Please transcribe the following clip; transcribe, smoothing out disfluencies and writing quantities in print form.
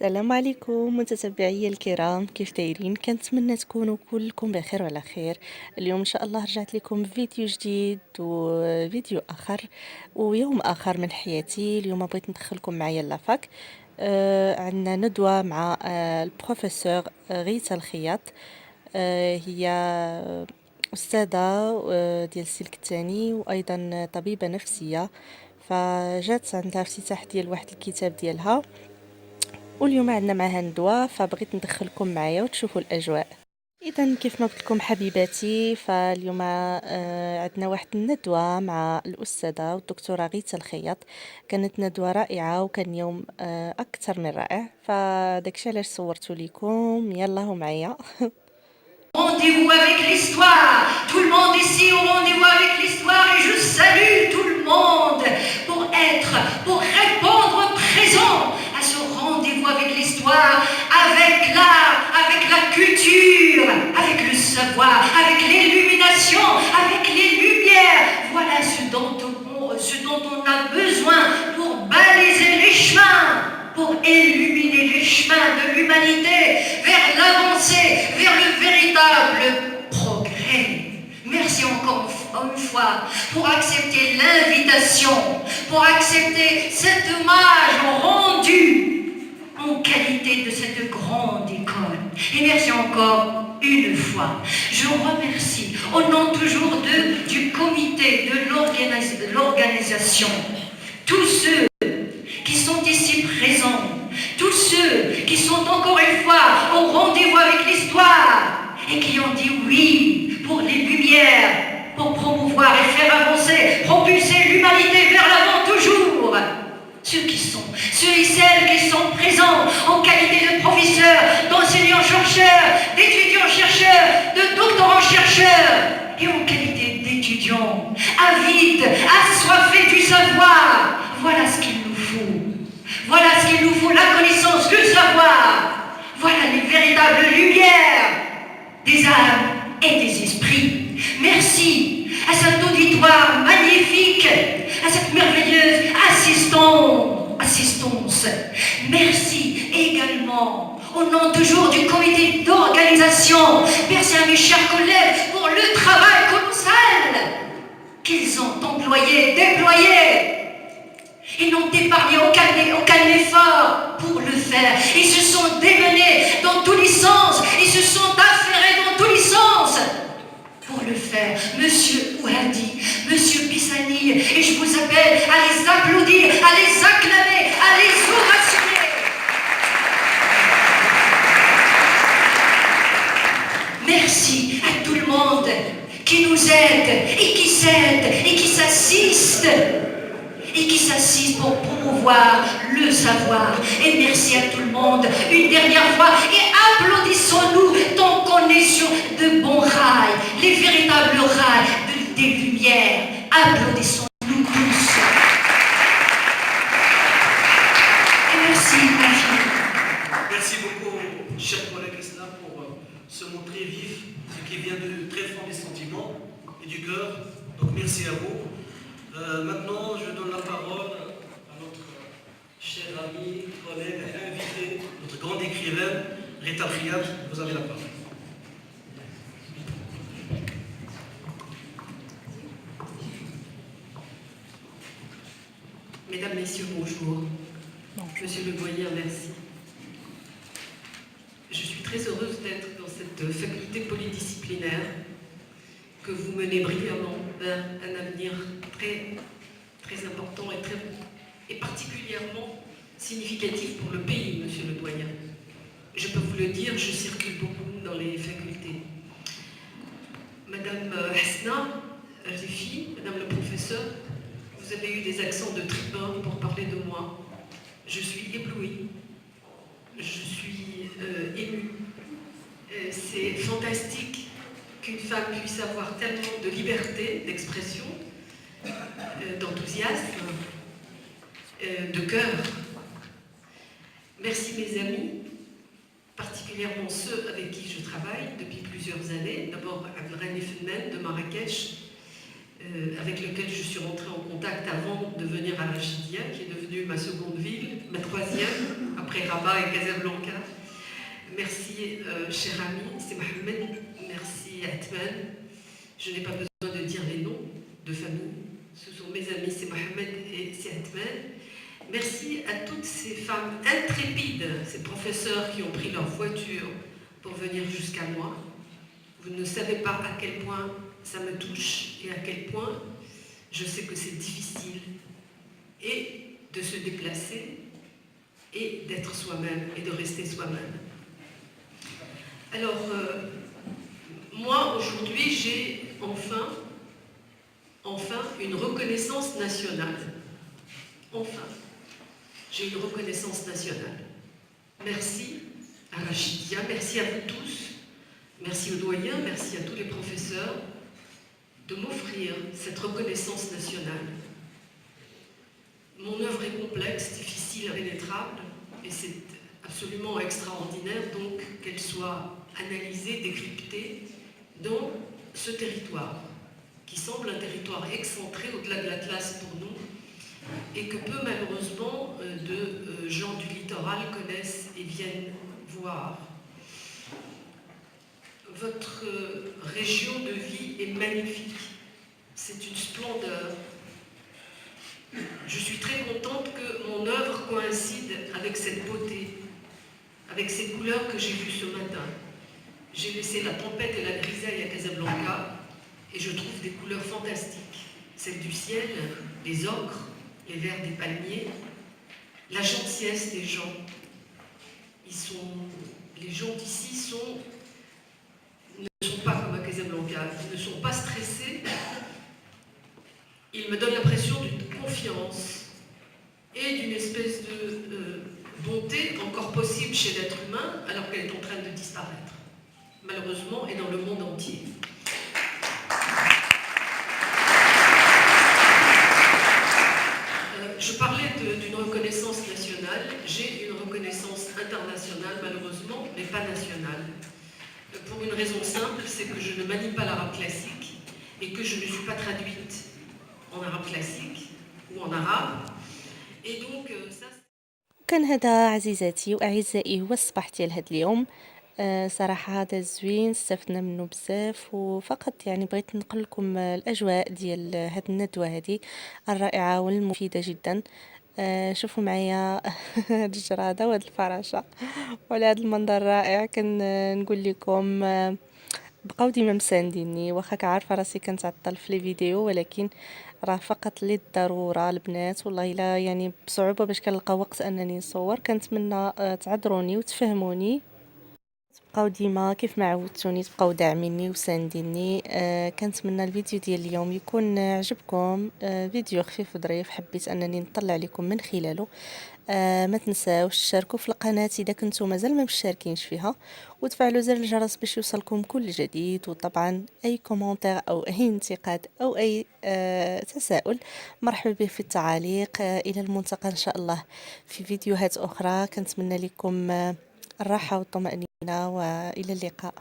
السلام عليكم متتبعي الكرام، كيف دايرين؟ كنتمنى تكونوا كلكم بخير وعلى خير. اليوم ان شاء الله رجعت لكم بفيديو جديد وفيديو اخر ويوم اخر من حياتي. اليوم بغيت ندخلكم معايا لافاك. عندنا ندوة مع البروفيسور غيثة الخياط. هي أستاذة ديال السلك الثاني وأيضا طبيبة نفسية، فجات عندها افتتاح ديال واحد الكتاب ديالها، واليوم عندنا معها ندوة، فبغيت ندخلكم معايا وتشوفوا الأجواء. إذا كيف ما قلت لكم حبيباتي، فاليوم عندنا واحد الندوة مع الأستاذة والدكتورة غيثة الخياط. كانت ندوة رائعة وكان يوم أكثر من رائع، فداكشي علاش صورتو ليكم. يلا هو معايا. Rendez-vous avec l'histoire. Tout le monde ici au rendez-vous avec l'histoire et je salue tout le monde pour répondre présent à ce rendez-vous avec l'histoire, avec l'art, avec la culture, avec le savoir, avec l'illumination, avec les lumières. Voilà ce dont on a besoin pour baliser les chemins, pour illuminer les chemins de l'humanité vers l'avancée, vers le véritable progrès. Merci encore une fois pour accepter l'invitation, pour accepter cet hommage rendu en qualité de cette grande école. Et merci encore une fois. Je remercie au nom toujours du comité, de l'organisation, tous ceux qui sont ici présents, tous ceux qui sont encore une fois au rendez-vous avec l'histoire et qui ont dit oui pour les lumières, pour promouvoir et faire avancer, propulser l'humanité vers l'avant toujours. Ceux et celles qui sont présents en qualité de professeurs, d'enseignants-chercheurs, d'étudiants-chercheurs, de doctorants-chercheurs et en qualité d'étudiants, avides, assoiffés du savoir. Voilà ce qu'il nous faut. Voilà ce qu'il nous faut, la connaissance, le savoir. Voilà les véritables lumières des âmes et des esprits. Merci à cet auditoire magnifique, à cette merveilleuse assistance. Merci également au nom toujours du comité d'organisation. Merci à mes chers collègues pour le travail colossal qu'ils ont employé, déployé. Ils n'ont épargné aucun effort pour le faire. Ils se sont démenés dans tous les sens. Ils se sont affairés dans tous les sens pour le faire. Monsieur Ouhadi, Monsieur Bissani, et je vous appelle à les applaudir, à les acclamer, à les ovationner. Merci à tout le monde qui nous aide et qui s'aide et qui s'assiste. Pour promouvoir le savoir. Et merci à tout le monde une dernière fois et applaudissons-nous tant qu'on est sur de bons rails, les véritables rails des lumières. Applaudissons-nous tous. Et merci infiniment. Merci beaucoup, cher collègue Islam, pour ce mot très vif, ce qui vient de très fond des sentiments et du cœur. Donc merci à vous. Maintenant, je donne la parole à notre cher ami, collègue, invité, notre grande écrivaine, Rita Khiyat. Vous avez la parole. Mesdames, Messieurs, bonjour. Monsieur le doyen, merci. Je suis très heureuse d'être dans cette faculté polydisciplinaire que vous menez brillamment vers un avenir très important et particulièrement significatif pour le pays, monsieur le doyen. Je peux vous le dire, je circule beaucoup dans les facultés. Madame Hasna Rifi, madame le professeur, vous avez eu des accents de tribun pour parler de moi. Je suis éblouie, je suis émue. C'est fantastique qu'une femme puisse avoir tellement de liberté d'expression, d'enthousiasme, de cœur. Merci mes amis, particulièrement ceux avec qui je travaille depuis plusieurs années. D'abord Abdelrahim Fenmen de Marrakech, avec lequel je suis rentrée en contact avant de venir à Rachidia, qui est devenue ma seconde ville, ma troisième, après Rabat et Casablanca. Merci, cher ami, c'est Mohamed. Merci, Atman. Je n'ai pas besoin de dire les noms de famille. Ce sont mes amis, c'est Mohamed et c'est Atman. Merci à toutes ces femmes intrépides, ces professeurs qui ont pris leur voiture pour venir jusqu'à moi. Vous ne savez pas à quel point ça me touche et à quel point je sais que c'est difficile et de se déplacer et d'être soi-même et de rester soi-même. Alors, moi, aujourd'hui, j'ai enfin une reconnaissance nationale. Enfin, j'ai une reconnaissance nationale. Merci à Rachidia, merci à vous tous, merci aux doyens, merci à tous les professeurs de m'offrir cette reconnaissance nationale. Mon œuvre est complexe, difficile, impénétrable, et c'est absolument extraordinaire donc qu'elle soit analysée, décryptée dans ce territoire, qui semble un territoire excentré au-delà de l'Atlas pour nous, et que peu malheureusement de gens du littoral connaissent et viennent voir. Votre région de vie est magnifique, c'est une splendeur. Je suis très contente que mon œuvre coïncide avec cette beauté, avec ces couleurs que j'ai vues ce matin. J'ai laissé la tempête et la grisaille à Casablanca et je trouve des couleurs fantastiques. Celles du ciel, les ocres, les verts des palmiers, la gentillesse des gens. Les gens d'ici ne sont pas comme à Casablanca, ils ne sont pas stressés. Ils me donnent l'impression d'une confiance et d'une espèce de bonté encore possible chez l'être humain alors qu'elle est en train de disparaître, malheureusement, et dans le monde entier. Je parlais d'une reconnaissance nationale, j'ai une reconnaissance internationale malheureusement, mais pas nationale. Pour une raison simple, c'est que je ne manie pas l'arabe classique et que je ne suis pas traduite en arabe classique ou en arabe. Et donc ça... كان هذا عزيزاتي وأعزائي هو الصباح ديال هاد اليوم. صراحة هذا زوين، استفدنا منه بزاف، وفقط يعني بغيت ننقل لكم الأجواء ديال هاد الندوة هذه الرائعة والمفيدة جدا. شوفوا معايا هاد الجرادة وهاد الفراشة وعلى هاد المنظر الرائع. كان نقول لكم بقاو ديما مسانديني، واخا كعارفه راسي كنتعطل في لي فيديو، ولكن راه فقط للضروره البنات. والله الا يعني بصعوبه باش كنلقى وقت انني نصور. كنتمنى تعذروني وتفهموني، تبقاو ديما كيف ما عودتوني تبقاو داعميني وسانديني. كنتمنى الفيديو ديال اليوم يكون عجبكم. فيديو خفيف ظريف حبيت انني نطلع لكم من خلاله. ما تنساوش تشاركوا في القناة اذا كنتو مازال ما مشتركينش فيها، وتفعلوا زر الجرس باش يوصلكم كل جديد. وطبعا اي كومنتير او اي انتقاد او اي تساؤل مرحبا به في التعاليق. الى الملتقى ان شاء الله في فيديوهات اخرى. كنتمنى لكم الراحة والطمأنينة والى اللقاء.